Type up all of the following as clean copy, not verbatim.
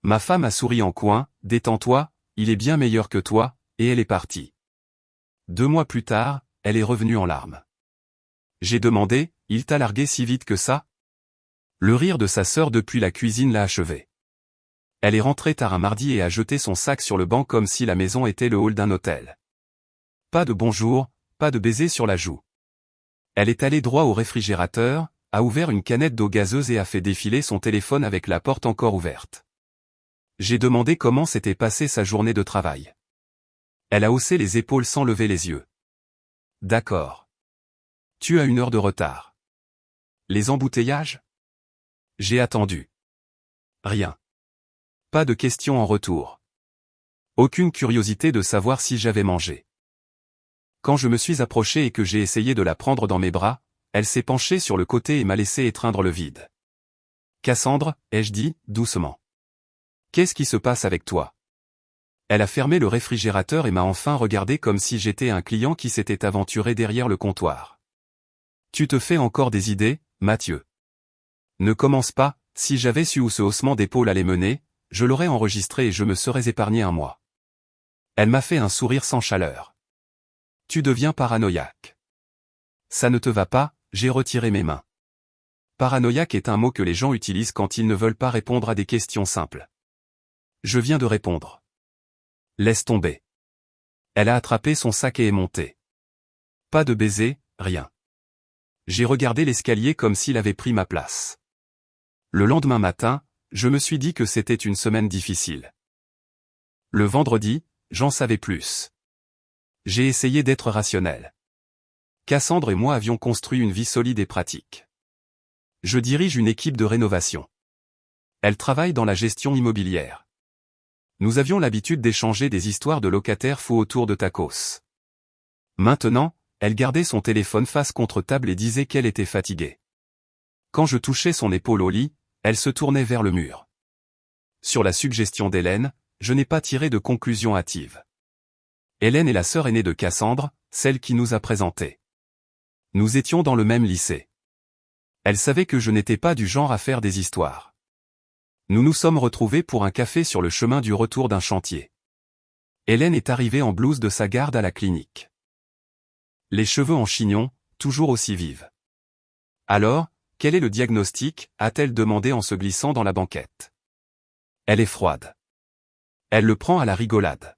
Ma femme a souri en coin, détends-toi, il est bien meilleur que toi, et elle est partie. 2 mois plus tard, elle est revenue en larmes. J'ai demandé, il t'a largué si vite que ça? Le rire de sa sœur depuis la cuisine l'a achevé. Elle est rentrée tard un mardi et a jeté son sac sur le banc comme si la maison était le hall d'un hôtel. Pas de bonjour, pas de baiser sur la joue. Elle est allée droit au réfrigérateur, a ouvert une canette d'eau gazeuse et a fait défiler son téléphone avec la porte encore ouverte. J'ai demandé comment s'était passée sa journée de travail. Elle a haussé les épaules sans lever les yeux. D'accord. Tu as 1 heure de retard. Les embouteillages? J'ai attendu. Rien. Pas de questions en retour. Aucune curiosité de savoir si j'avais mangé. Quand je me suis approché et que j'ai essayé de la prendre dans mes bras, elle s'est penchée sur le côté et m'a laissé étreindre le vide. Cassandre, ai-je dit, doucement. Qu'est-ce qui se passe avec toi? Elle a fermé le réfrigérateur et m'a enfin regardé comme si j'étais un client qui s'était aventuré derrière le comptoir. Tu te fais encore des idées, Mathieu? Ne commence pas, si j'avais su où ce haussement d'épaule allait mener, je l'aurais enregistré et je me serais épargné un mois. Elle m'a fait un sourire sans chaleur. Tu deviens paranoïaque. Ça ne te va pas, j'ai retiré mes mains. Paranoïaque est un mot que les gens utilisent quand ils ne veulent pas répondre à des questions simples. Je viens de répondre. Laisse tomber. Elle a attrapé son sac et est montée. Pas de baiser, rien. J'ai regardé l'escalier comme s'il avait pris ma place. Le lendemain matin, je me suis dit que c'était une semaine difficile. Le vendredi, j'en savais plus. J'ai essayé d'être rationnel. Cassandre et moi avions construit une vie solide et pratique. Je dirige une équipe de rénovation. Elle travaille dans la gestion immobilière. Nous avions l'habitude d'échanger des histoires de locataires fous autour de tacos. Maintenant, elle gardait son téléphone face contre table et disait qu'elle était fatiguée. Quand je touchais son épaule au lit, elle se tournait vers le mur. Sur la suggestion d'Hélène, je n'ai pas tiré de conclusion hâtive. Hélène est la sœur aînée de Cassandre, celle qui nous a présentés. Nous étions dans le même lycée. Elle savait que je n'étais pas du genre à faire des histoires. Nous nous sommes retrouvés pour un café sur le chemin du retour d'un chantier. Hélène est arrivée en blouse de sa garde à la clinique. Les cheveux en chignon, toujours aussi vives. Alors, quel est le diagnostic, a-t-elle demandé en se glissant dans la banquette. Elle est froide. Elle le prend à la rigolade.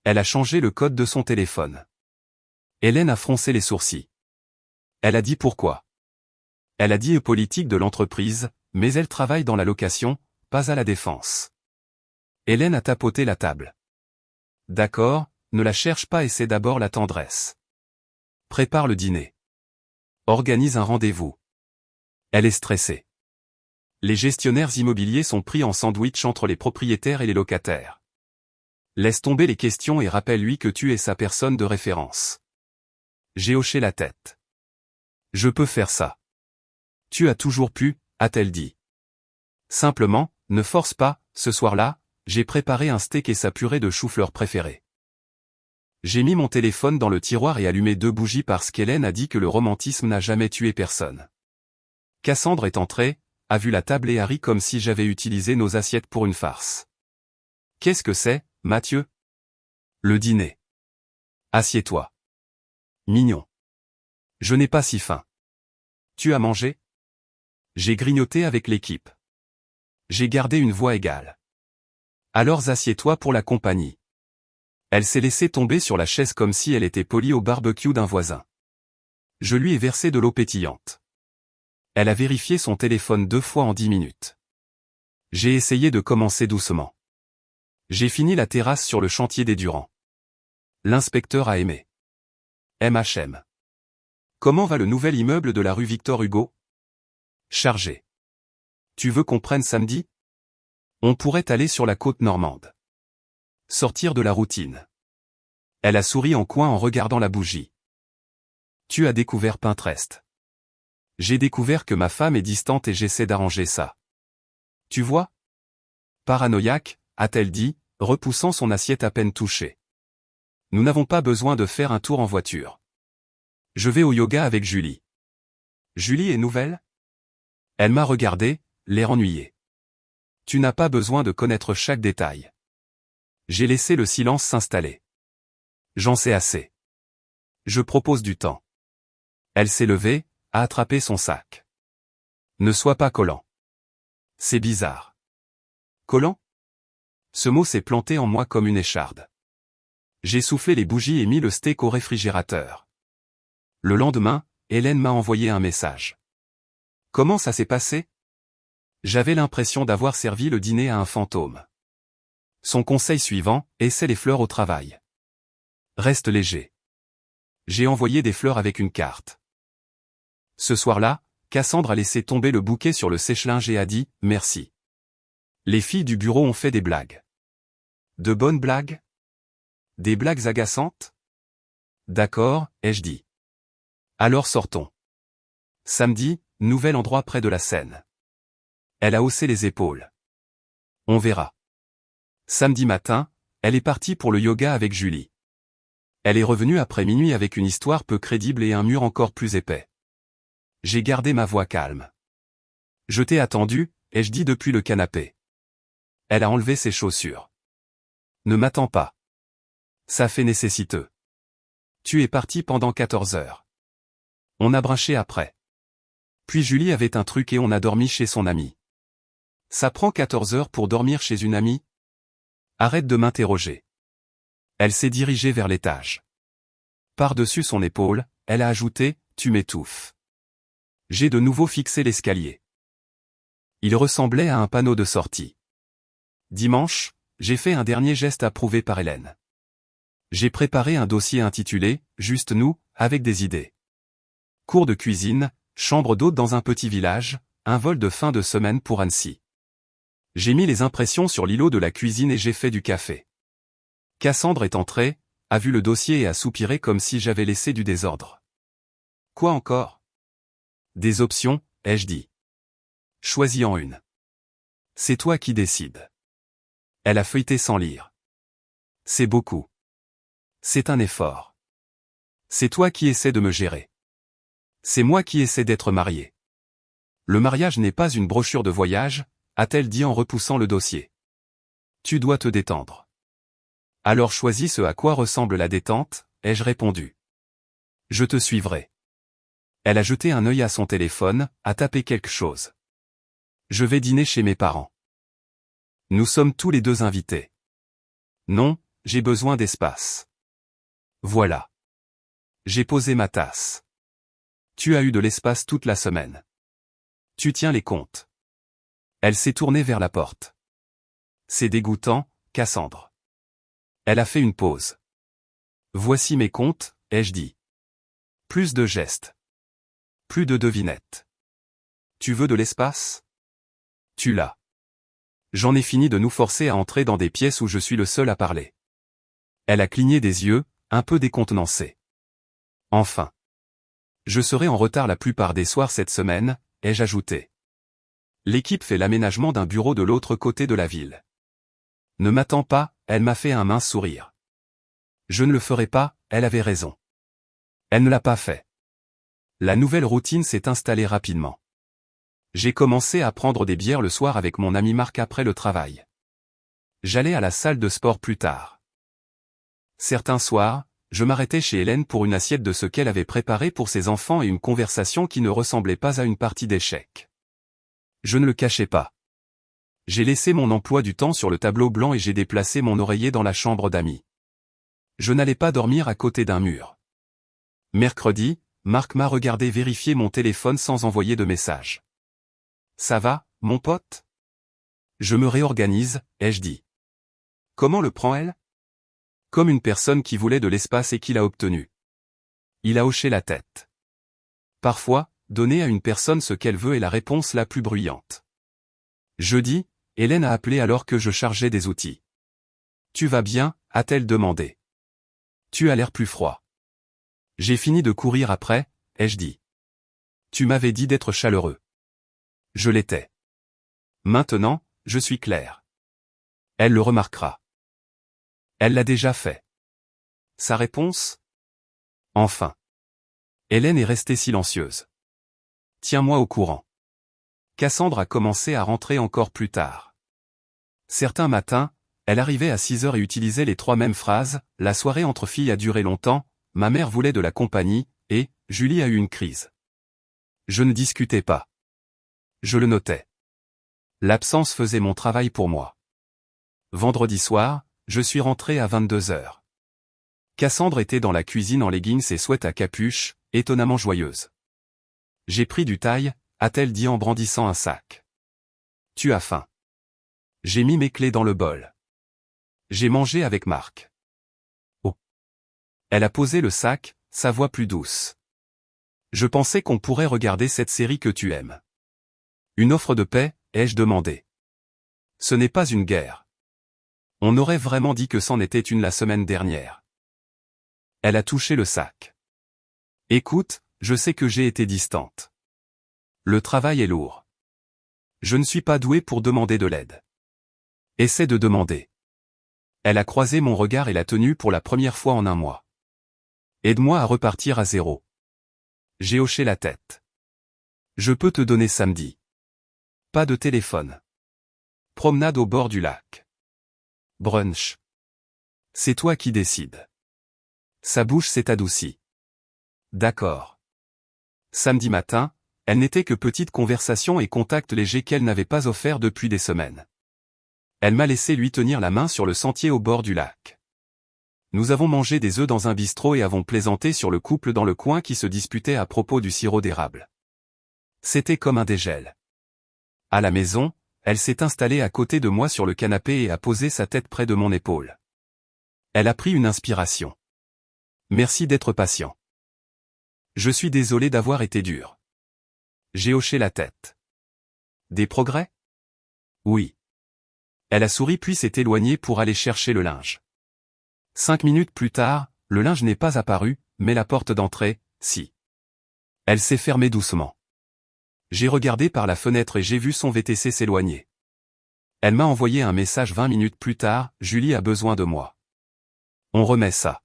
Elle a changé le code de son téléphone. Hélène a froncé les sourcils. Elle a dit pourquoi. Elle a dit politique de l'entreprise, mais elle travaille dans la location, pas à la défense. Hélène a tapoté la table. D'accord, ne la cherche pas et c'est d'abord la tendresse. Prépare le dîner. Organise un rendez-vous. Elle est stressée. Les gestionnaires immobiliers sont pris en sandwich entre les propriétaires et les locataires. Laisse tomber les questions et rappelle-lui que tu es sa personne de référence. J'ai hoché la tête. Je peux faire ça. Tu as toujours pu, a-t-elle dit. Simplement, ne force pas, ce soir-là, j'ai préparé un steak et sa purée de chou-fleur préférée. J'ai mis mon téléphone dans le tiroir et allumé 2 bougies parce qu'Hélène a dit que le romantisme n'a jamais tué personne. Cassandre est entrée, a vu la table et a ri comme si j'avais utilisé nos assiettes pour une farce. Qu'est-ce que c'est, Mathieu? Le dîner. Assieds-toi. Mignon. Je n'ai pas si faim. Tu as mangé? J'ai grignoté avec l'équipe. J'ai gardé une voix égale. Alors assieds-toi pour la compagnie. Elle s'est laissée tomber sur la chaise comme si elle était polie au barbecue d'un voisin. Je lui ai versé de l'eau pétillante. Elle a vérifié son téléphone 2 fois en 10 minutes. J'ai essayé de commencer doucement. J'ai fini la terrasse sur le chantier des Durand. L'inspecteur a aimé. MHM. Comment va le nouvel immeuble de la rue Victor Hugo? Chargé. Tu veux qu'on prenne samedi? On pourrait aller sur la côte normande. Sortir de la routine. Elle a souri en coin en regardant la bougie. Tu as découvert Pinterest. J'ai découvert que ma femme est distante et j'essaie d'arranger ça. Tu vois? Paranoïaque, a-t-elle dit, repoussant son assiette à peine touchée. Nous n'avons pas besoin de faire un tour en voiture. Je vais au yoga avec Julie. Julie est nouvelle? Elle m'a regardé, l'air ennuyé. Tu n'as pas besoin de connaître chaque détail. J'ai laissé le silence s'installer. J'en sais assez. Je propose du temps. Elle s'est levée, a attrapé son sac. Ne sois pas collant. C'est bizarre. Collant? Ce mot s'est planté en moi comme une écharde. J'ai soufflé les bougies et mis le steak au réfrigérateur. Le lendemain, Hélène m'a envoyé un message. Comment ça s'est passé? J'avais l'impression d'avoir servi le dîner à un fantôme. Son conseil suivant, essaie les fleurs au travail. Reste léger. J'ai envoyé des fleurs avec une carte. Ce soir-là, Cassandre a laissé tomber le bouquet sur le sèche-linge et a dit « Merci ». Les filles du bureau ont fait des blagues. De bonnes blagues? Des blagues agaçantes? D'accord, ai-je dit. Alors sortons. Samedi, nouvel endroit près de la Seine. Elle a haussé les épaules. On verra. Samedi matin, elle est partie pour le yoga avec Julie. Elle est revenue après minuit avec une histoire peu crédible et un mur encore plus épais. J'ai gardé ma voix calme. Je t'ai attendu, ai-je dit depuis le canapé. Elle a enlevé ses chaussures. Ne m'attends pas. Ça fait nécessiteux. Tu es parti pendant 14 heures. On a brinché après. Puis Julie avait un truc et on a dormi chez son amie. Ça prend 14 heures pour dormir chez une amie? Arrête de m'interroger. Elle s'est dirigée vers l'étage. Par-dessus son épaule, elle a ajouté « Tu m'étouffes ». J'ai de nouveau fixé l'escalier. Il ressemblait à un panneau de sortie. Dimanche, j'ai fait un dernier geste approuvé par Hélène. J'ai préparé un dossier intitulé « Juste nous », avec des idées. Cours de cuisine, chambre d'hôte dans un petit village, un vol de fin de semaine pour Annecy. J'ai mis les impressions sur l'îlot de la cuisine et j'ai fait du café. Cassandre est entrée, a vu le dossier et a soupiré comme si j'avais laissé du désordre. Quoi encore? Des options, ai-je dit. Choisis-en une. C'est toi qui décides. Elle a feuilleté sans lire. C'est beaucoup. C'est un effort. C'est toi qui essaies de me gérer. C'est moi qui essaie d'être marié. Le mariage n'est pas une brochure de voyage, a-t-elle dit en repoussant le dossier. Tu dois te détendre. Alors choisis ce à quoi ressemble la détente, ai-je répondu. Je te suivrai. Elle a jeté un œil à son téléphone, a tapé quelque chose. Je vais dîner chez mes parents. Nous sommes tous les deux invités. Non, j'ai besoin d'espace. Voilà. J'ai posé ma tasse. Tu as eu de l'espace toute la semaine. Tu tiens les comptes. Elle s'est tournée vers la porte. C'est dégoûtant, Cassandre. Elle a fait une pause. Voici mes comptes, ai-je dit. Plus de gestes. Plus de devinettes. Tu veux de l'espace? Tu l'as. J'en ai fini de nous forcer à entrer dans des pièces où je suis le seul à parler. Elle a cligné des yeux, un peu décontenancée. Enfin. Je serai en retard la plupart des soirs cette semaine, ai-je ajouté. L'équipe fait l'aménagement d'un bureau de l'autre côté de la ville. Ne m'attends pas, elle m'a fait un mince sourire. Je ne le ferai pas, elle avait raison. Elle ne l'a pas fait. La nouvelle routine s'est installée rapidement. J'ai commencé à prendre des bières le soir avec mon ami Marc après le travail. J'allais à la salle de sport plus tard. Certains soirs, je m'arrêtais chez Hélène pour une assiette de ce qu'elle avait préparé pour ses enfants et une conversation qui ne ressemblait pas à une partie d'échecs. Je ne le cachais pas. J'ai laissé mon emploi du temps sur le tableau blanc et j'ai déplacé mon oreiller dans la chambre d'amis. Je n'allais pas dormir à côté d'un mur. Mercredi, Marc m'a regardé vérifier mon téléphone sans envoyer de message. Ça va, mon pote? Je me réorganise, ai-je dit. Comment le prend elle? Comme une personne qui voulait de l'espace et qui l'a obtenu. Il a hoché la tête. Parfois, donner à une personne ce qu'elle veut est la réponse la plus bruyante. Jeudi, Hélène a appelé alors que je chargeais des outils. Tu vas bien, a-t-elle demandé. Tu as l'air plus froid. J'ai fini de courir après, ai-je dit. Tu m'avais dit d'être chaleureux. Je l'étais. Maintenant, je suis clair. Elle le remarquera. Elle l'a déjà fait. Sa réponse? Enfin. Hélène est restée silencieuse. Tiens-moi au courant. Cassandre a commencé à rentrer encore plus tard. Certains matins, elle arrivait à 6 heures et utilisait les 3 mêmes phrases, la soirée entre filles a duré longtemps, ma mère voulait de la compagnie, et, Julie a eu une crise. Je ne discutais pas. Je le notais. L'absence faisait mon travail pour moi. Vendredi soir, je suis rentré à 22 heures. Cassandre était dans la cuisine en leggings et sweat à capuche, étonnamment joyeuse. J'ai pris du thaï, a-t-elle dit en brandissant un sac. Tu as faim. J'ai mis mes clés dans le bol. J'ai mangé avec Marc. Oh. Elle a posé le sac, sa voix plus douce. Je pensais qu'on pourrait regarder cette série que tu aimes. Une offre de paix, ai-je demandé. Ce n'est pas une guerre. On aurait vraiment dit que c'en était une la semaine dernière. Elle a touché le sac. Écoute, je sais que j'ai été distante. Le travail est lourd. Je ne suis pas doué pour demander de l'aide. Essaie de demander. Elle a croisé mon regard et l'a tenu pour la première fois en un mois. Aide-moi à repartir à zéro. J'ai hoché la tête. Je peux te donner samedi. Pas de téléphone. Promenade au bord du lac. Brunch. C'est toi qui décides. Sa bouche s'est adoucie. D'accord. Samedi matin, elle n'était que petite conversation et contact léger qu'elle n'avait pas offert depuis des semaines. Elle m'a laissé lui tenir la main sur le sentier au bord du lac. Nous avons mangé des œufs dans un bistrot et avons plaisanté sur le couple dans le coin qui se disputait à propos du sirop d'érable. C'était comme un dégel. À la maison, elle s'est installée à côté de moi sur le canapé et a posé sa tête près de mon épaule. Elle a pris une inspiration. Merci d'être patient. Je suis désolé d'avoir été dur. J'ai hoché la tête. Des progrès? Oui. Elle a souri puis s'est éloignée pour aller chercher le linge. 5 minutes plus tard, le linge n'est pas apparu, mais la porte d'entrée, si. Elle s'est fermée doucement. J'ai regardé par la fenêtre et j'ai vu son VTC s'éloigner. Elle m'a envoyé un message 20 minutes plus tard, Julie a besoin de moi. On remet ça.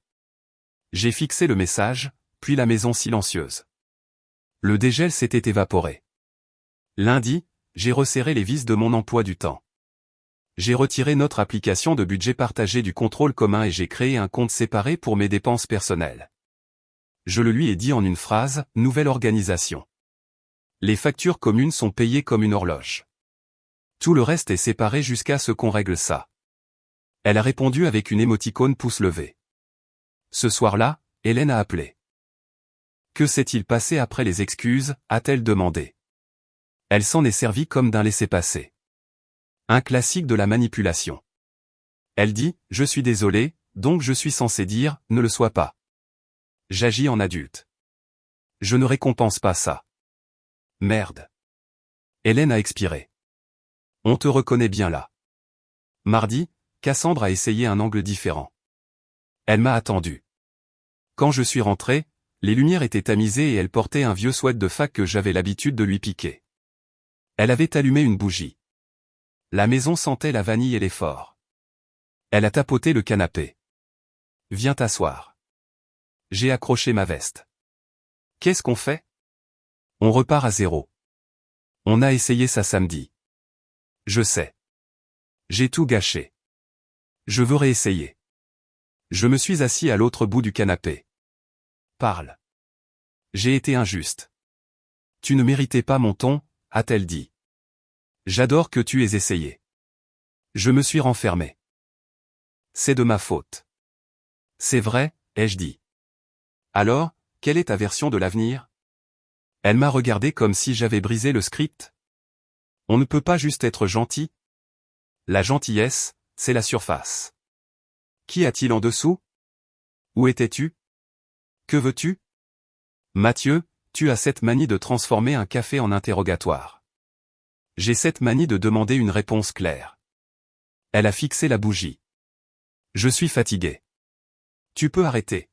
J'ai fixé le message, puis la maison silencieuse. Le dégel s'était évaporé. Lundi, j'ai resserré les vis de mon emploi du temps. J'ai retiré notre application de budget partagé du contrôle commun et j'ai créé un compte séparé pour mes dépenses personnelles. Je le lui ai dit en une phrase, nouvelle organisation. Les factures communes sont payées comme une horloge. Tout le reste est séparé jusqu'à ce qu'on règle ça. Elle a répondu avec une émoticône pouce levé. Ce soir-là, Hélène a appelé. Que s'est-il passé après les excuses, a-t-elle demandé. Elle s'en est servie comme d'un laissez-passer. Un classique de la manipulation. Elle dit, je suis désolé, donc je suis censé dire, ne le sois pas. J'agis en adulte. Je ne récompense pas ça. Merde. Hélène a expiré. On te reconnaît bien là. Mardi, Cassandre a essayé un angle différent. Elle m'a attendu. Quand je suis rentré, les lumières étaient tamisées et elle portait un vieux sweat de fac que j'avais l'habitude de lui piquer. Elle avait allumé une bougie. La maison sentait la vanille et l'effort. Elle a tapoté le canapé. Viens t'asseoir. J'ai accroché ma veste. Qu'est-ce qu'on fait? On repart à zéro. On a essayé ça samedi. Je sais. J'ai tout gâché. Je veux réessayer. Je me suis assis à l'autre bout du canapé. Parle. J'ai été injuste. Tu ne méritais pas mon ton, a-t-elle dit. J'adore que tu aies essayé. Je me suis renfermé. C'est de ma faute. C'est vrai, ai-je dit. Alors, quelle est ta version de l'avenir? Elle m'a regardé comme si j'avais brisé le script. On ne peut pas juste être gentil. La gentillesse, c'est la surface. Qu'y a-t-il en dessous? Où étais-tu? Que veux-tu? Mathieu, tu as cette manie de transformer un café en interrogatoire. J'ai cette manie de demander une réponse claire. Elle a fixé la bougie. Je suis fatigué. Tu peux arrêter.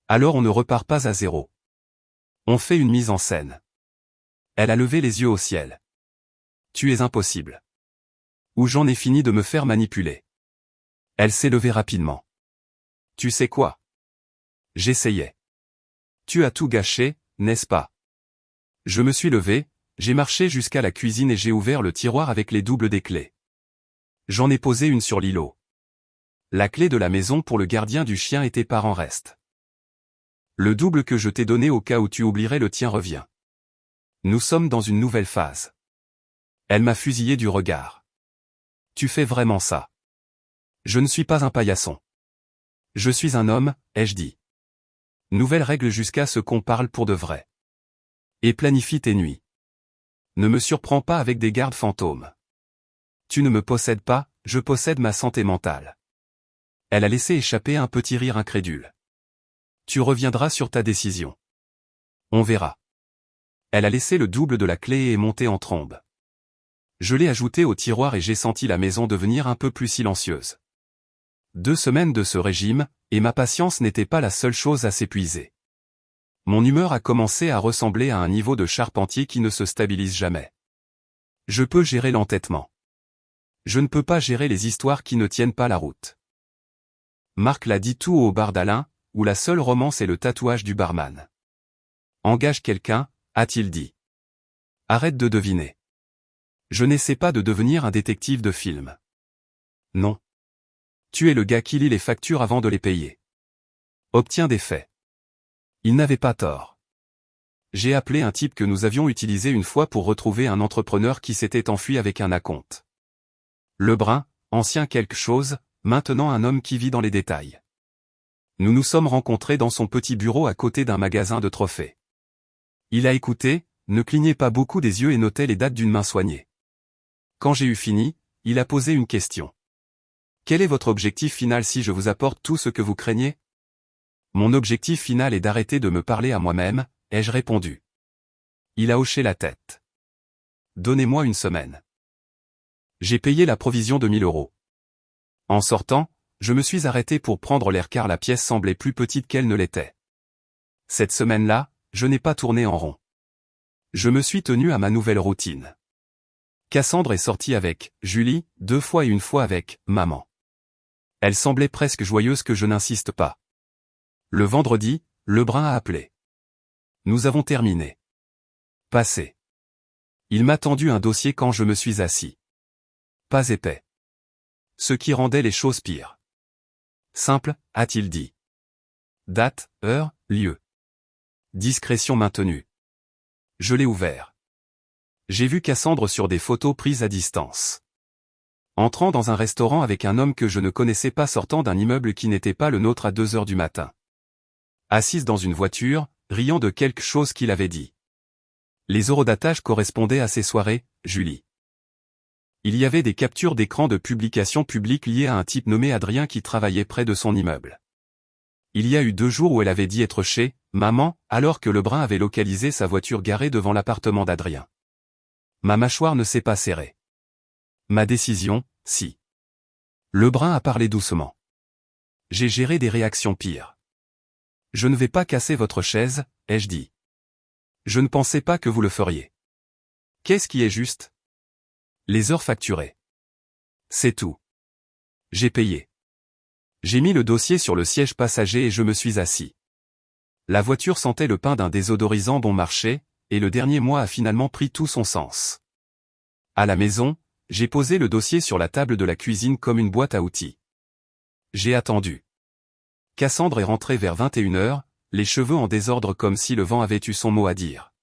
Alors on ne repart pas à zéro. On fait une mise en scène. Elle a levé les yeux au ciel. Tu es impossible. Ou j'en ai fini de me faire manipuler. Elle s'est levée rapidement. Tu sais quoi? J'essayais. Tu as tout gâché, n'est-ce pas? Je me suis levé, j'ai marché jusqu'à la cuisine et j'ai ouvert le tiroir avec les doubles des clés. J'en ai posé une sur l'îlot. La clé de la maison pour le gardien du chien était par en reste. Le double que je t'ai donné au cas où tu oublierais le tien revient. Nous sommes dans une nouvelle phase. Elle m'a fusillé du regard. Tu fais vraiment ça. Je ne suis pas un paillasson. Je suis un homme, ai-je dit. Nouvelle règle jusqu'à ce qu'on parle pour de vrai. Et planifie tes nuits. Ne me surprends pas avec des gardes fantômes. Tu ne me possèdes pas, je possède ma santé mentale. Elle a laissé échapper un petit rire incrédule. Tu reviendras sur ta décision. On verra. Elle a laissé le double de la clé et est montée en trombe. Je l'ai ajouté au tiroir et j'ai senti la maison devenir un peu plus silencieuse. 2 semaines de ce régime, et ma patience n'était pas la seule chose à s'épuiser. Mon humeur a commencé à ressembler à un niveau de charpentier qui ne se stabilise jamais. Je peux gérer l'entêtement. Je ne peux pas gérer les histoires qui ne tiennent pas la route. Marc l'a dit tout haut au bar d'Alain, où la seule romance est le tatouage du barman. Engage quelqu'un, a-t-il dit. Arrête de deviner. Je n'essaie pas de devenir un détective de film. Non. Tu es le gars qui lit les factures avant de les payer. Obtiens des faits. Il n'avait pas tort. J'ai appelé un type que nous avions utilisé une fois pour retrouver un entrepreneur qui s'était enfui avec un acompte. Lebrun, ancien quelque chose, maintenant un homme qui vit dans les détails. Nous nous sommes rencontrés dans son petit bureau à côté d'un magasin de trophées. Il a écouté, ne clignait pas beaucoup des yeux et notait les dates d'une main soignée. Quand j'ai eu fini, il a posé une question. Quel est votre objectif final si je vous apporte tout ce que vous craignez? Mon objectif final est d'arrêter de me parler à moi-même, ai-je répondu. Il a hoché la tête. Donnez-moi une semaine. J'ai payé la provision de 1000 €. En sortant, je me suis arrêté pour prendre l'air car la pièce semblait plus petite qu'elle ne l'était. Cette semaine-là, je n'ai pas tourné en rond. Je me suis tenu à ma nouvelle routine. Cassandre est sortie avec Julie, 2 fois et une fois avec maman. Elle semblait presque joyeuse que je n'insiste pas. Le vendredi, Lebrun a appelé. Nous avons terminé. Passé. Il m'a tendu un dossier quand je me suis assis. Pas épais. Ce qui rendait les choses pires. Simple, a-t-il dit. Date, heure, lieu. Discrétion maintenue. Je l'ai ouvert. J'ai vu Cassandre sur des photos prises à distance. Entrant dans un restaurant avec un homme que je ne connaissais pas sortant d'un immeuble qui n'était pas le nôtre à 2 heures du matin. Assise dans une voiture, riant de quelque chose qu'il avait dit. Les eurodatages correspondaient à ces soirées, Julie. Il y avait des captures d'écran de publications publiques liées à un type nommé Adrien qui travaillait près de son immeuble. Il y a eu 2 jours où elle avait dit être chez maman, alors que Lebrun avait localisé sa voiture garée devant l'appartement d'Adrien. Ma mâchoire ne s'est pas serrée. Ma décision, si. Lebrun a parlé doucement. J'ai géré des réactions pires. Je ne vais pas casser votre chaise, ai-je dit. Je ne pensais pas que vous le feriez. Qu'est-ce qui est juste? Les heures facturées. C'est tout. J'ai payé. J'ai mis le dossier sur le siège passager et je me suis assis. La voiture sentait le pain d'un désodorisant bon marché, et le dernier mois a finalement pris tout son sens. À la maison, j'ai posé le dossier sur la table de la cuisine comme une boîte à outils. J'ai attendu. Cassandre est rentrée vers 21 heures, les cheveux en désordre comme si le vent avait eu son mot à dire.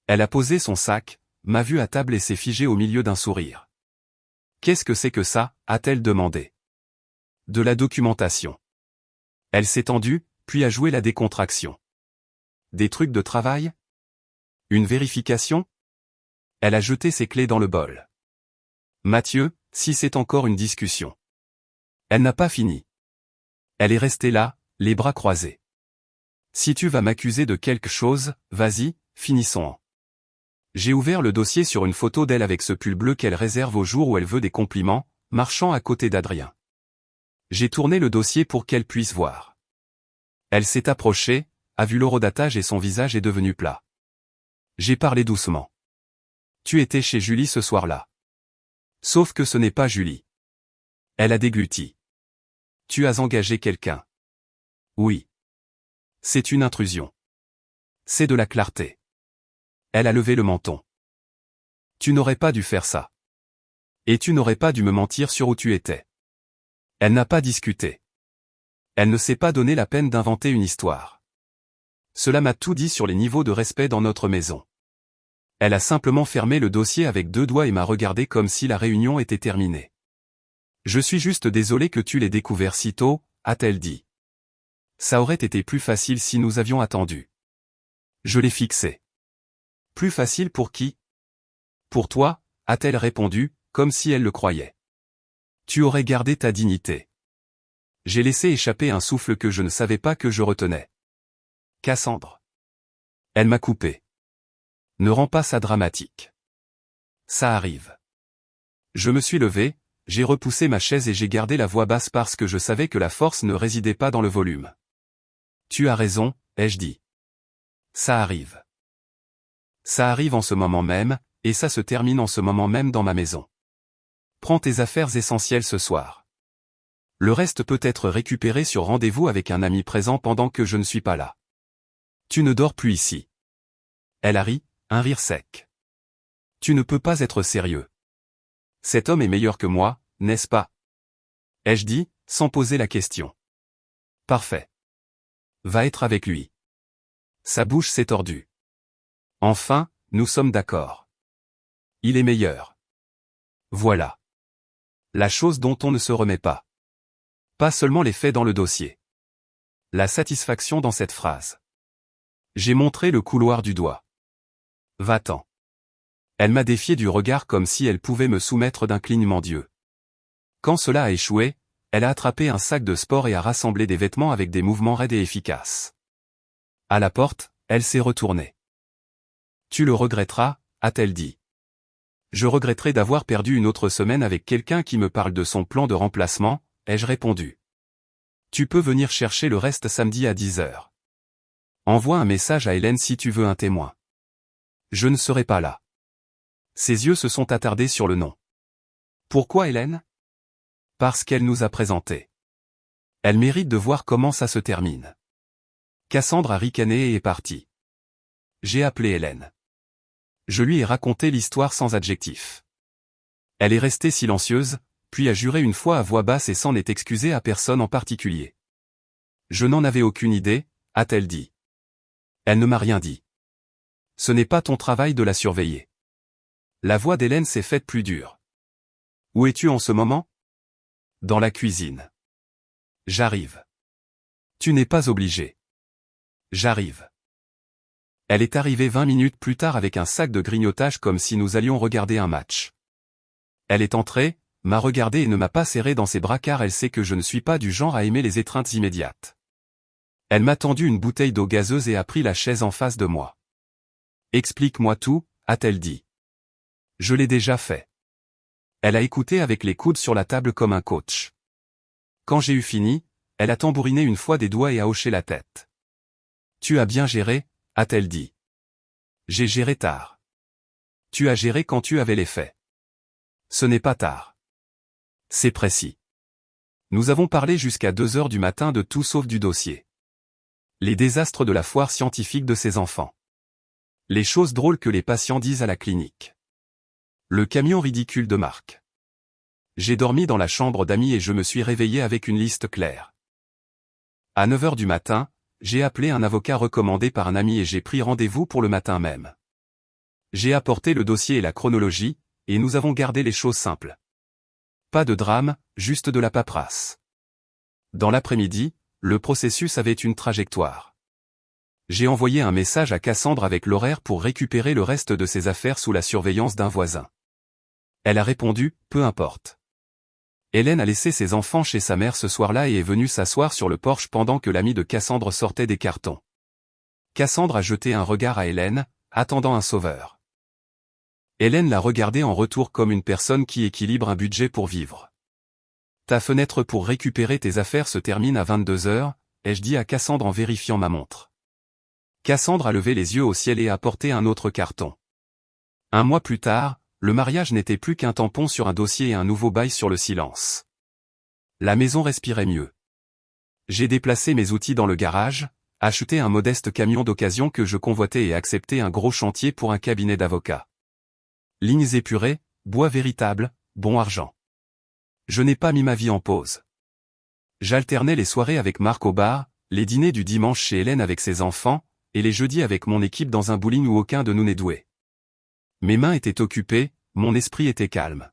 Elle a posé son sac, m'a vu à table et s'est figée au milieu d'un sourire. Qu'est-ce que c'est que ça, a-t-elle demandé. De la documentation. Elle s'est tendue, puis a joué la décontraction. Des trucs de travail? Une vérification? Elle a jeté ses clés dans le bol. Mathieu, si c'est encore une discussion. Elle n'a pas fini. Elle est restée là, les bras croisés. Si tu vas m'accuser de quelque chose, vas-y, finissons-en. J'ai ouvert le dossier sur une photo d'elle avec ce pull bleu qu'elle réserve aux jours où elle veut des compliments, marchant à côté d'Adrien. J'ai tourné le dossier pour qu'elle puisse voir. Elle s'est approchée, a vu l'horodatage et son visage est devenu plat. J'ai parlé doucement. Tu étais chez Julie ce soir-là. Sauf que ce n'est pas Julie. Elle a dégluti. Tu as engagé quelqu'un. Oui. C'est une intrusion. C'est de la clarté. Elle a levé le menton. Tu n'aurais pas dû faire ça. Et tu n'aurais pas dû me mentir sur où tu étais. Elle n'a pas discuté. Elle ne s'est pas donné la peine d'inventer une histoire. Cela m'a tout dit sur les niveaux de respect dans notre maison. Elle a simplement fermé le dossier avec 2 doigts et m'a regardé comme si la réunion était terminée. Je suis juste désolé que tu l'aies découvert si tôt, a-t-elle dit. Ça aurait été plus facile si nous avions attendu. Je l'ai fixé. Plus facile pour qui? Pour toi, a-t-elle répondu, comme si elle le croyait. Tu aurais gardé ta dignité. J'ai laissé échapper un souffle que je ne savais pas que je retenais. Cassandre. Elle m'a coupé. Ne rends pas ça dramatique. Ça arrive. Je me suis levé, j'ai repoussé ma chaise et j'ai gardé la voix basse parce que je savais que la force ne résidait pas dans le volume. Tu as raison, ai-je dit. Ça arrive. Ça arrive en ce moment même, et ça se termine en ce moment même dans ma maison. Prends tes affaires essentielles ce soir. Le reste peut être récupéré sur rendez-vous avec un ami présent pendant que je ne suis pas là. Tu ne dors plus ici. Elle a ri, un rire sec. Tu ne peux pas être sérieux. Cet homme est meilleur que moi, n'est-ce pas? Ai-je dit, sans poser la question. Parfait. Va être avec lui. Sa bouche s'est tordue. Enfin, nous sommes d'accord. Il est meilleur. Voilà. La chose dont on ne se remet pas. Pas seulement les faits dans le dossier. La satisfaction dans cette phrase. J'ai montré le couloir du doigt. Va-t'en. Elle m'a défié du regard comme si elle pouvait me soumettre d'un clignement d'yeux. Quand cela a échoué, elle a attrapé un sac de sport et a rassemblé des vêtements avec des mouvements raides et efficaces. À la porte, elle s'est retournée. Tu le regretteras, a-t-elle dit. Je regretterai d'avoir perdu une autre semaine avec quelqu'un qui me parle de son plan de remplacement, ai-je répondu. Tu peux venir chercher le reste samedi à 10h. Envoie un message à Hélène si tu veux un témoin. Je ne serai pas là. Ses yeux se sont attardés sur le nom. Pourquoi Hélène? Parce qu'elle nous a présentés. Elle mérite de voir comment ça se termine. Cassandre a ricané et est partie. J'ai appelé Hélène. Je lui ai raconté l'histoire sans adjectif. Elle est restée silencieuse, puis a juré une fois à voix basse et s'en est excusée à personne en particulier. Je n'en avais aucune idée, a-t-elle dit. Elle ne m'a rien dit. Ce n'est pas ton travail de la surveiller. La voix d'Hélène s'est faite plus dure. Où es-tu en ce moment? Dans la cuisine. J'arrive. Tu n'es pas obligé. J'arrive. Elle est arrivée 20 minutes plus tard avec un sac de grignotage comme si nous allions regarder un match. Elle est entrée, m'a regardé et ne m'a pas serré dans ses bras car elle sait que je ne suis pas du genre à aimer les étreintes immédiates. Elle m'a tendu une bouteille d'eau gazeuse et a pris la chaise en face de moi. Explique-moi tout, a-t-elle dit. Je l'ai déjà fait. Elle a écouté avec les coudes sur la table comme un coach. Quand j'ai eu fini, elle a tambouriné une fois des doigts et a hoché la tête. Tu as bien géré, a-t-elle dit. J'ai géré tard. Tu as géré quand tu avais les faits. Ce n'est pas tard. C'est précis. Nous avons parlé jusqu'à 2h du matin de tout sauf du dossier. Les désastres de la foire scientifique de ses enfants. Les choses drôles que les patients disent à la clinique. Le camion ridicule de Marc. J'ai dormi dans la chambre d'amis et je me suis réveillé avec une liste claire. À 9h du matin, j'ai appelé un avocat recommandé par un ami et j'ai pris rendez-vous pour le matin même. J'ai apporté le dossier et la chronologie, et nous avons gardé les choses simples. Pas de drame, juste de la paperasse. Dans l'après-midi, le processus avait une trajectoire. J'ai envoyé un message à Cassandre avec l'horaire pour récupérer le reste de ses affaires sous la surveillance d'un voisin. Elle a répondu, peu importe. Hélène a laissé ses enfants chez sa mère ce soir-là et est venue s'asseoir sur le porche pendant que l'ami de Cassandre sortait des cartons. Cassandre a jeté un regard à Hélène, attendant un sauveur. Hélène l'a regardé en retour comme une personne qui équilibre un budget pour vivre. Ta fenêtre pour récupérer tes affaires se termine à 22h, ai-je dit à Cassandre en vérifiant ma montre. Cassandre a levé les yeux au ciel et a porté un autre carton. Un mois plus tard, le mariage n'était plus qu'un tampon sur un dossier et un nouveau bail sur le silence. La maison respirait mieux. J'ai déplacé mes outils dans le garage, acheté un modeste camion d'occasion que je convoitais et accepté un gros chantier pour un cabinet d'avocat. Lignes épurées, bois véritable, bon argent. Je n'ai pas mis ma vie en pause. J'alternais les soirées avec Marc au bar, les dîners du dimanche chez Hélène avec ses enfants, et les jeudis avec mon équipe dans un bowling où aucun de nous n'est doué. Mes mains étaient occupées, mon esprit était calme.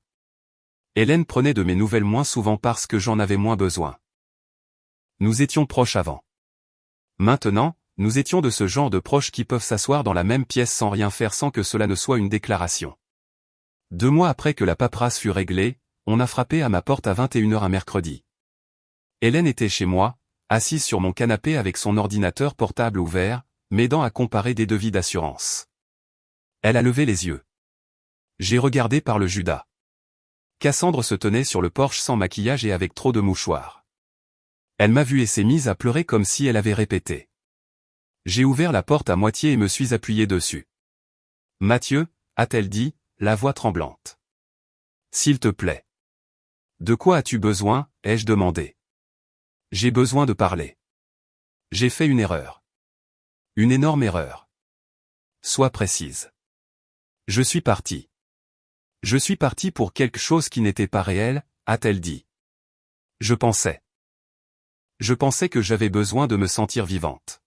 Hélène prenait de mes nouvelles moins souvent parce que j'en avais moins besoin. Nous étions proches avant. Maintenant, nous étions de ce genre de proches qui peuvent s'asseoir dans la même pièce sans rien faire sans que cela ne soit une déclaration. 2 mois après que la paperasse fut réglée, on a frappé à ma porte à 21h un mercredi. Hélène était chez moi, assise sur mon canapé avec son ordinateur portable ouvert, m'aidant à comparer des devis d'assurance. Elle a levé les yeux. J'ai regardé par le Judas. Cassandre se tenait sur le porche sans maquillage et avec trop de mouchoirs. Elle m'a vu et s'est mise à pleurer comme si elle avait répété. J'ai ouvert la porte à moitié et me suis appuyé dessus. « Mathieu » a-t-elle dit, la voix tremblante. « S'il te plaît. »« De quoi as-tu besoin ?» ai-je demandé. « J'ai besoin de parler. J'ai fait une erreur. Une énorme erreur. Sois précise. Je suis parti. Je suis parti pour quelque chose qui n'était pas réel, a-t-elle dit. Je pensais que j'avais besoin de me sentir vivante.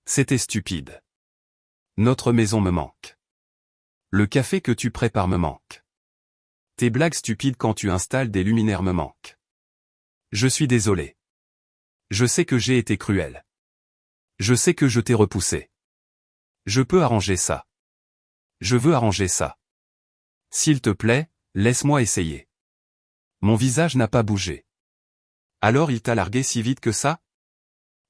C'était stupide. Notre maison me manque. Le café que tu prépares me manque. Tes blagues stupides quand tu installes des luminaires me manquent. Je suis désolé. Je sais que j'ai été cruel. Je sais que je t'ai repoussé. Je peux arranger ça. Je veux arranger ça. S'il te plaît, laisse-moi essayer. Mon visage n'a pas bougé. Alors il t'a largué si vite que ça?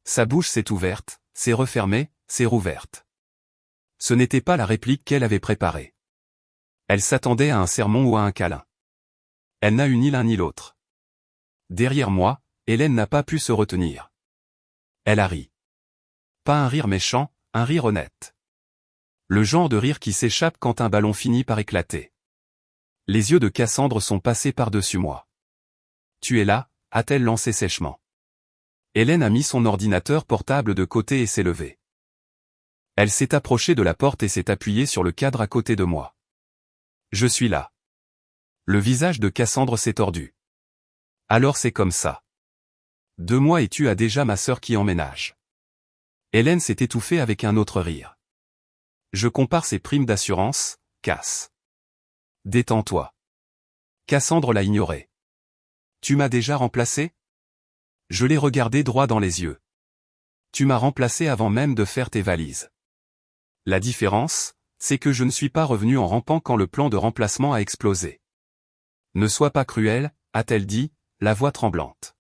Sa bouche s'est ouverte, s'est refermée, s'est rouverte. Ce n'était pas la réplique qu'elle avait préparée. Elle s'attendait à un sermon ou à un câlin. Elle n'a eu ni l'un ni l'autre. Derrière moi, Hélène n'a pas pu se retenir. Elle a ri. Pas un rire méchant, un rire honnête. Le genre de rire qui s'échappe quand un ballon finit par éclater. Les yeux de Cassandre sont passés par-dessus moi. « Tu es là ?» a-t-elle lancé sèchement. Hélène a mis son ordinateur portable de côté et s'est levée. Elle s'est approchée de la porte et s'est appuyée sur le cadre à côté de moi. « Je suis là. » Le visage de Cassandre s'est tordu. « Alors c'est comme ça. 2 mois et tu as déjà ma sœur qui emménage. » Hélène s'est étouffée avec un autre rire. Je compare ses primes d'assurance, Cass. Détends-toi. Cassandre l'a ignoré. Tu m'as déjà remplacé? Je l'ai regardé droit dans les yeux. Tu m'as remplacé avant même de faire tes valises. La différence, c'est que je ne suis pas revenu en rampant quand le plan de remplacement a explosé. Ne sois pas cruel, a-t-elle dit, la voix tremblante.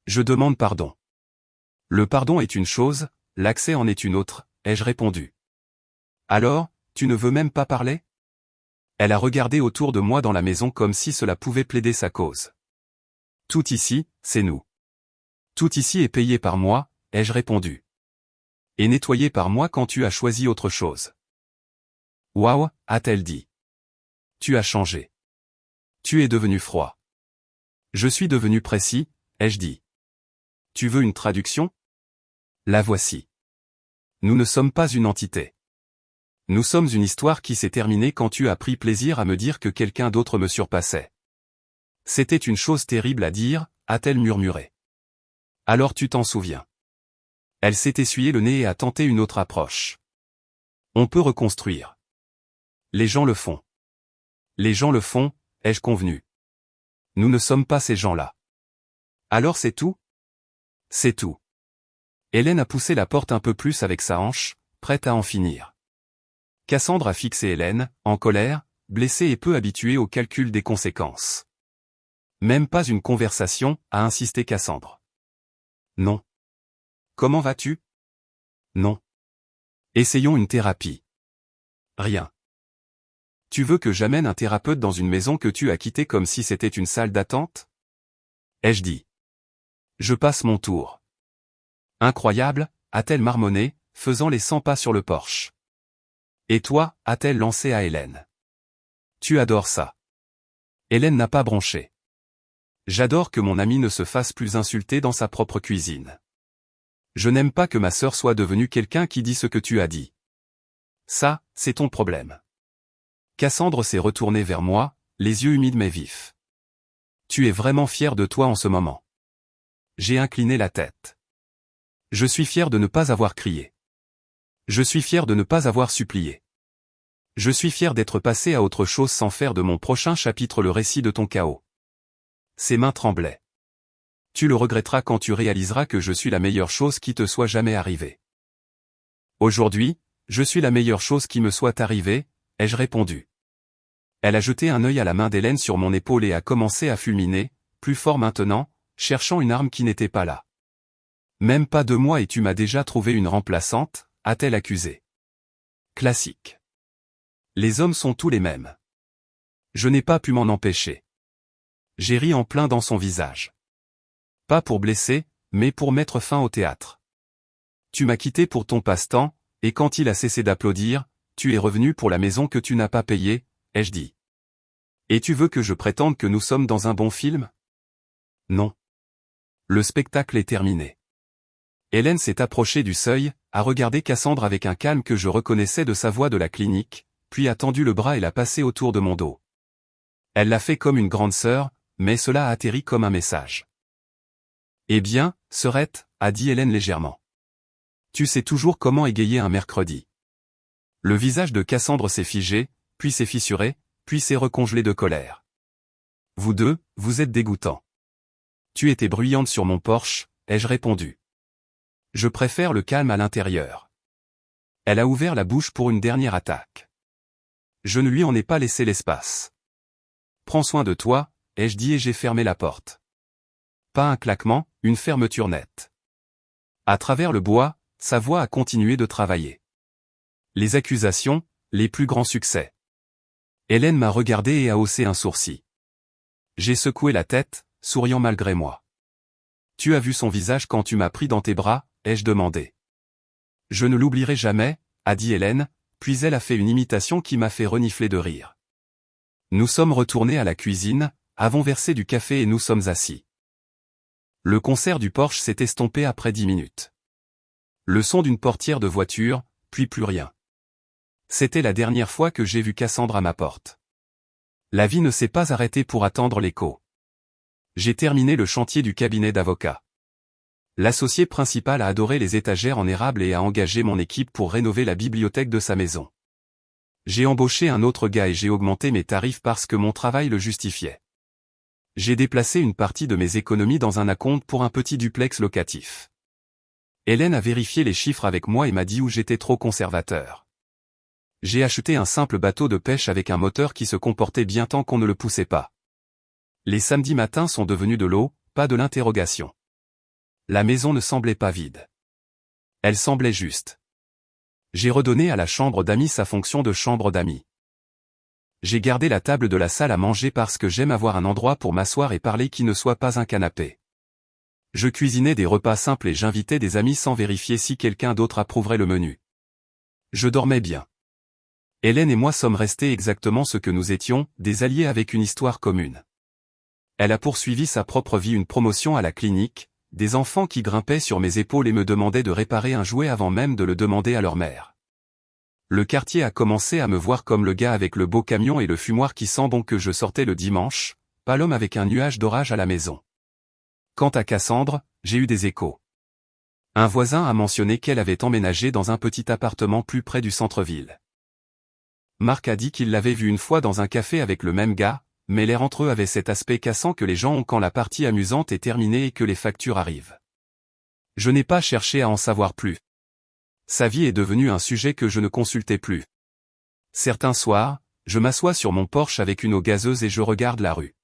Je demande pardon. Le pardon est une chose, l'accès en est une autre, ai-je répondu. Alors, tu ne veux même pas parler? Elle a regardé autour de moi dans la maison comme si cela pouvait plaider sa cause. Tout ici, c'est nous. Tout ici est payé par moi, ai-je répondu. Et nettoyé par moi quand tu as choisi autre chose. Waouh, a-t-elle dit. Tu as changé. Tu es devenu froid. Je suis devenu précis, ai-je dit. Tu veux une traduction? La voici. Nous ne sommes pas une entité. Nous sommes une histoire qui s'est terminée quand tu as pris plaisir à me dire que quelqu'un d'autre me surpassait. C'était une chose terrible à dire, a-t-elle murmuré. Alors tu t'en souviens. Elle s'est essuyé le nez et a tenté une autre approche. On peut reconstruire. Les gens le font. Les gens le font, ai-je convenu. Nous ne sommes pas ces gens-là. Alors c'est tout? C'est tout. Hélène a poussé la porte un peu plus avec sa hanche, prête à en finir. Cassandre a fixé Hélène, en colère, blessée et peu habituée au calcul des conséquences. Même pas une conversation, a insisté Cassandre. Non. Comment vas-tu? Non. Essayons une thérapie. Rien. Tu veux que j'amène un thérapeute dans une maison que tu as quittée comme si c'était une salle d'attente? Ai-je dit. Je passe mon tour. Incroyable, a-t-elle marmonné, faisant les 100 pas sur le porche. Et toi, a-t-elle lancé à Hélène. Tu adores ça. Hélène n'a pas bronché. J'adore que mon ami ne se fasse plus insulter dans sa propre cuisine. Je n'aime pas que ma sœur soit devenue quelqu'un qui dit ce que tu as dit. Ça, c'est ton problème. Cassandre s'est retournée vers moi, les yeux humides mais vifs. Tu es vraiment fier de toi en ce moment. J'ai incliné la tête. Je suis fier de ne pas avoir crié. Je suis fier de ne pas avoir supplié. Je suis fier d'être passé à autre chose sans faire de mon prochain chapitre le récit de ton chaos. Ses mains tremblaient. Tu le regretteras quand tu réaliseras que je suis la meilleure chose qui te soit jamais arrivée. Aujourd'hui, je suis la meilleure chose qui me soit arrivée, ai-je répondu. Elle a jeté un œil à la main d'Hélène sur mon épaule et a commencé à fulminer, plus fort maintenant, cherchant une arme qui n'était pas là. Même pas 2 mois et tu m'as déjà trouvé une remplaçante, a-t-elle accusé. Classique. Les hommes sont tous les mêmes. Je n'ai pas pu m'en empêcher. J'ai ri en plein dans son visage. Pas pour blesser, mais pour mettre fin au théâtre. Tu m'as quitté pour ton passe-temps, et quand il a cessé d'applaudir, tu es revenu pour la maison que tu n'as pas payée, ai-je dit. Et tu veux que je prétende que nous sommes dans un bon film? Non. Le spectacle est terminé. Hélène s'est approchée du seuil, a regardé Cassandre avec un calme que je reconnaissais de sa voix de la clinique, puis a tendu le bras et l'a passé autour de mon dos. Elle l'a fait comme une grande sœur, mais cela a atterri comme un message. Eh bien, sœurette, a dit Hélène légèrement. Tu sais toujours comment égayer un mercredi. Le visage de Cassandre s'est figé, puis s'est fissuré, puis s'est recongelé de colère. Vous deux, vous êtes dégoûtants. Tu étais bruyante sur mon porche, ai-je répondu. Je préfère le calme à l'intérieur. Elle a ouvert la bouche pour une dernière attaque. Je ne lui en ai pas laissé l'espace. Prends soin de toi, ai-je dit et j'ai fermé la porte. Pas un claquement, une fermeture nette. À travers le bois, sa voix a continué de travailler. Les accusations, les plus grands succès. Hélène m'a regardé et a haussé un sourcil. J'ai secoué la tête, souriant malgré moi. Tu as vu son visage quand tu m'as pris dans tes bras, ai-je demandé. Je ne l'oublierai jamais, a dit Hélène, puis elle a fait une imitation qui m'a fait renifler de rire. Nous sommes retournés à la cuisine, avons versé du café et nous sommes assis. Le concert du Porsche s'est estompé après 10 minutes. Le son d'une portière de voiture, puis plus rien. C'était la dernière fois que j'ai vu Cassandre à ma porte. La vie ne s'est pas arrêtée pour attendre l'écho. J'ai terminé le chantier du cabinet d'avocat. L'associé principal a adoré les étagères en érable et a engagé mon équipe pour rénover la bibliothèque de sa maison. J'ai embauché un autre gars et j'ai augmenté mes tarifs parce que mon travail le justifiait. J'ai déplacé une partie de mes économies dans un acompte pour un petit duplex locatif. Hélène a vérifié les chiffres avec moi et m'a dit où j'étais trop conservateur. J'ai acheté un simple bateau de pêche avec un moteur qui se comportait bien tant qu'on ne le poussait pas. Les samedis matins sont devenus de l'eau, pas de l'interrogation. La maison ne semblait pas vide. Elle semblait juste. J'ai redonné à la chambre d'amis sa fonction de chambre d'amis. J'ai gardé la table de la salle à manger parce que j'aime avoir un endroit pour m'asseoir et parler qui ne soit pas un canapé. Je cuisinais des repas simples et j'invitais des amis sans vérifier si quelqu'un d'autre approuverait le menu. Je dormais bien. Hélène et moi sommes restés exactement ce que nous étions, des alliés avec une histoire commune. Elle a poursuivi sa propre vie, une promotion à la clinique, des enfants qui grimpaient sur mes épaules et me demandaient de réparer un jouet avant même de le demander à leur mère. Le quartier a commencé à me voir comme le gars avec le beau camion et le fumoir qui sent bon que je sortais le dimanche, pas l'homme avec un nuage d'orage à la maison. Quant à Cassandre, j'ai eu des échos. Un voisin a mentionné qu'elle avait emménagé dans un petit appartement plus près du centre-ville. Marc a dit qu'il l'avait vue une fois dans un café avec le même gars, mais l'air entre eux avait cet aspect cassant que les gens ont quand la partie amusante est terminée et que les factures arrivent. Je n'ai pas cherché à en savoir plus. Sa vie est devenue un sujet que je ne consultais plus. Certains soirs, je m'assois sur mon porche avec une eau gazeuse et je regarde la rue.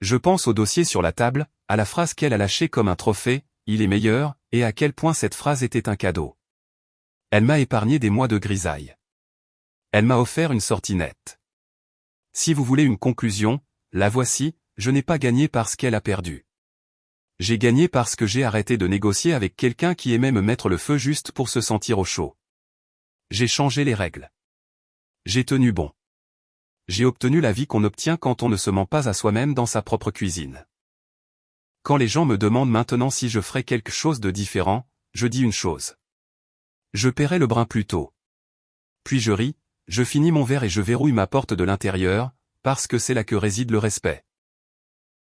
Je pense au dossier sur la table, à la phrase qu'elle a lâchée comme un trophée, « Il est meilleur », et à quel point cette phrase était un cadeau. Elle m'a épargné des mois de grisaille. Elle m'a offert une sortie nette. Si vous voulez une conclusion, la voici, je n'ai pas gagné parce qu'elle a perdu. J'ai gagné parce que j'ai arrêté de négocier avec quelqu'un qui aimait me mettre le feu juste pour se sentir au chaud. J'ai changé les règles. J'ai tenu bon. J'ai obtenu la vie qu'on obtient quand on ne se ment pas à soi-même dans sa propre cuisine. Quand les gens me demandent maintenant si je ferais quelque chose de différent, je dis une chose. Je paierai le brin plus tôt. Puis je ris, je finis mon verre et je verrouille ma porte de l'intérieur, Parce que c'est là que réside le respect.